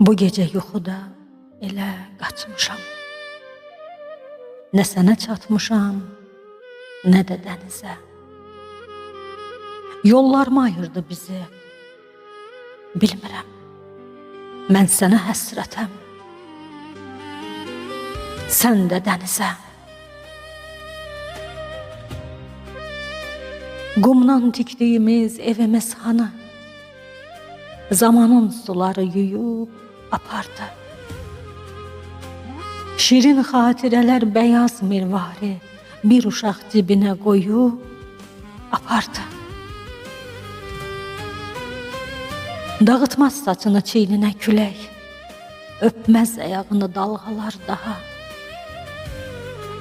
Bu gecə yuxuda elə qaçmışam. Nə sənə çatmışam, nə də dənizə. Yollarımı ayırdı bizi. Bilmirəm, mən sənə həsrətəm, sən də dənizə. Qumdan tikdiyimiz evimiz hanı? Zamanın suları yuyub apardı. Şirin xatirələr bəyaz mirvari bir uşaq cibinə qoyub apardı. Dağıtmaz saçını çiyninə külək, öpməz ayağını dalğalar daha.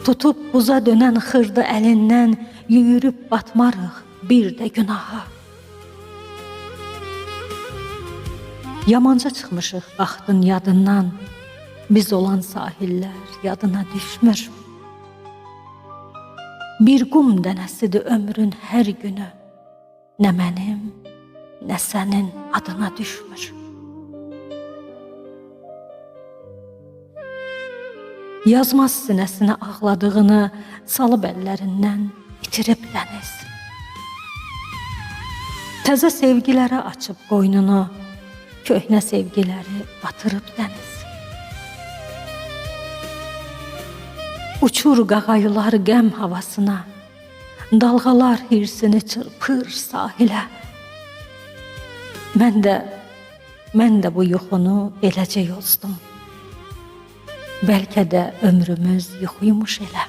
Tutub buza dönən xırdı əlindən yüyürüb batmarıq bir də günaha. Yamanca çıxmışıq vaxtın yadından, biz olan sahillər yadına düşmür. Bir qum dənəsidir ömrün hər günü, nə mənim, nə sənin adına düşmür. Yazmaz sinəsinə ağladığını salıb əllərindən itirib dəniz. Təzə sevgilərə açıb qoynunu, köhnə sevgiləri batırıb dəniz. Uçur qağayılar qəm havasına, dalğalar hirsini çırpır sahilə. Mən də bu yuxunu eləcə yozdum. Bəlkə də ömrümüz yuxuymuş elə.